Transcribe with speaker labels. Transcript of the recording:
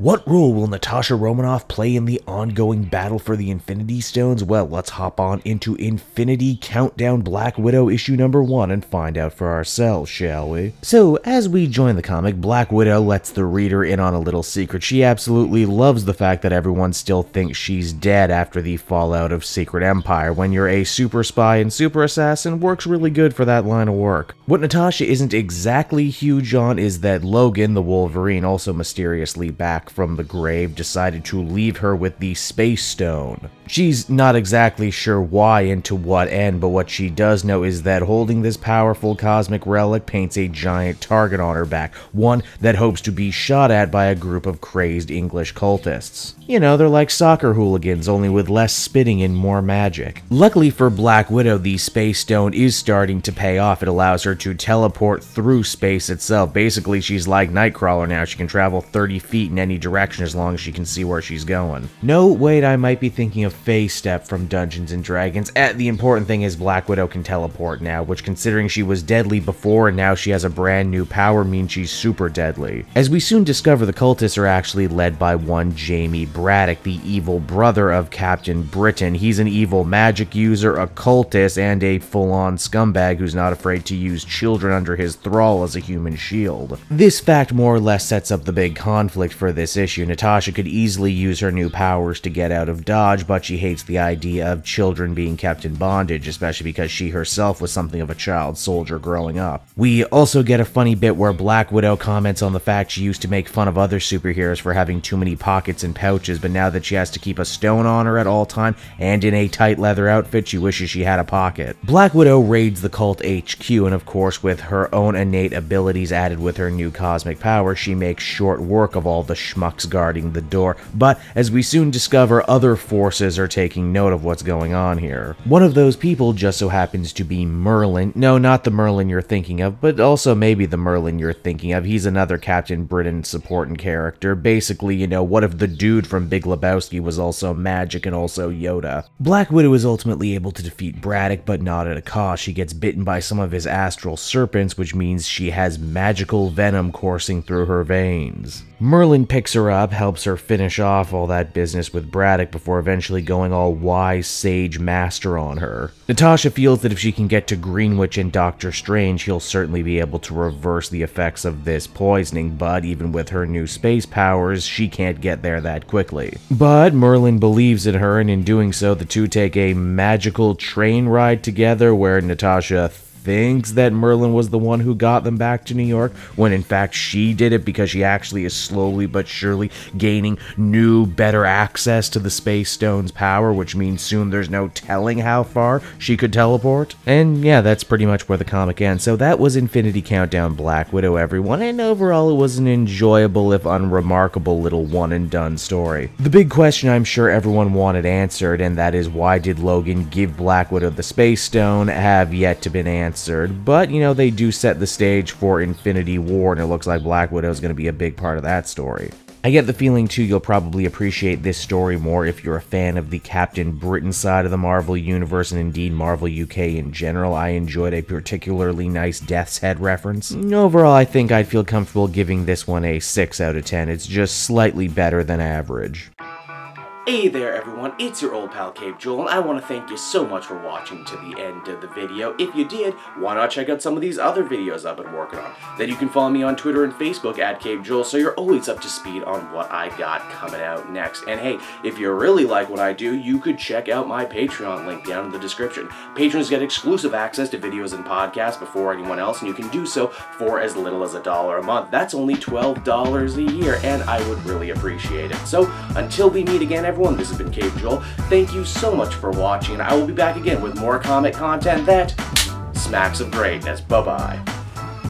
Speaker 1: What role will Natasha Romanoff play in the ongoing battle for the Infinity Stones? Well, let's hop on into Infinity Countdown Black Widow issue number 1 and find out for ourselves, shall we? So, as we join the comic, Black Widow lets the reader in on a little secret. She absolutely loves the fact that everyone still thinks she's dead after the fallout of Secret Empire. When you're a super spy and super assassin, works really good for that line of work. What Natasha isn't exactly huge on is that Logan, the Wolverine, also mysteriously back from the grave, decided to leave her with the Space Stone. She's not exactly sure why and to what end, but what she does know is that holding this powerful cosmic relic paints a giant target on her back, one that hopes to be shot at by a group of crazed English cultists. You know, they're like soccer hooligans, only with less spitting and more magic. Luckily for Black Widow, the Space Stone is starting to pay off. It allows her to teleport through space itself. Basically, she's like Nightcrawler now. She can travel 30 feet in any direction as long as she can see where she's going. No, wait, I might be thinking of Faye Step from Dungeons & Dragons. The important thing is Black Widow can teleport now, which, considering she was deadly before and now she has a brand new power, means she's super deadly. As we soon discover, the cultists are actually led by one Jamie Braddock, the evil brother of Captain Britain. He's an evil magic user, a cultist, and a full-on scumbag who's not afraid to use children under his thrall as a human shield. This fact more or less sets up the big conflict for this issue. Natasha could easily use her new powers to get out of Dodge, but she hates the idea of children being kept in bondage, especially because she herself was something of a child soldier growing up. We also get a funny bit where Black Widow comments on the fact she used to make fun of other superheroes for having too many pockets and pouches, but now that she has to keep a stone on her at all time and in a tight leather outfit, she wishes she had a pocket. Black Widow raids the cult HQ, and of course, with her own innate abilities added with her new cosmic power, she makes short work of all the schmucks guarding the door. But as we soon discover, other forces are taking note of what's going on here. One of those people just so happens to be Merlin. No, not the Merlin you're thinking of, but also maybe the Merlin you're thinking of. He's another Captain Britain supporting character. Basically, you know, what if the dude from Big Lebowski was also magic and also Yoda? Black Widow is ultimately able to defeat Braddock, but not at a cost. She gets bitten by some of his astral serpents, which means she has magical venom coursing through her veins. Merlin picks her up, helps her finish off all that business with Braddock before eventually going all wise sage master on her. Natasha feels that if she can get to Greenwich and Doctor Strange, he'll certainly be able to reverse the effects of this poisoning, but even with her new space powers, she can't get there that quickly. But Merlin believes in her, and in doing so, the two take a magical train ride together where Natasha thinks that Merlin was the one who got them back to New York, when in fact she did it because she actually is slowly but surely gaining new, better access to the Space Stone's power, which means soon there's no telling how far she could teleport. And yeah, that's pretty much where the comic ends. So that was Infinity Countdown Black Widow, everyone, and overall it was an enjoyable, if unremarkable, little one-and-done story. The big question I'm sure everyone wanted answered, and that is, why did Logan give Black Widow the Space Stone, have yet to been answered. But, you know, they do set the stage for Infinity War, and it looks like Black Widow is going to be a big part of that story. I get the feeling, too, you'll probably appreciate this story more if you're a fan of the Captain Britain side of the Marvel Universe, and indeed Marvel UK in general. I enjoyed a particularly nice Death's Head reference. Overall, I think I'd feel comfortable giving this one a 6 out of 10. It's just slightly better than average.
Speaker 2: Hey there everyone, it's your old pal Cape Joel, and I want to thank you so much for watching to the end of the video. If you did, why not check out some of these other videos I've been working on? Then you can follow me on Twitter and Facebook at Cape Joel, so you're always up to speed on what I got coming out next. And hey, if you really like what I do, you could check out my Patreon link down in the description. Patrons get exclusive access to videos and podcasts before anyone else, and you can do so for as little as $1 a month. That's only $12 a year, and I would really appreciate it. So, until we meet again, everyone, this has been Cape Joel. Thank you so much for watching, and I will be back again with more comic content that smacks of greatness. Bye-bye.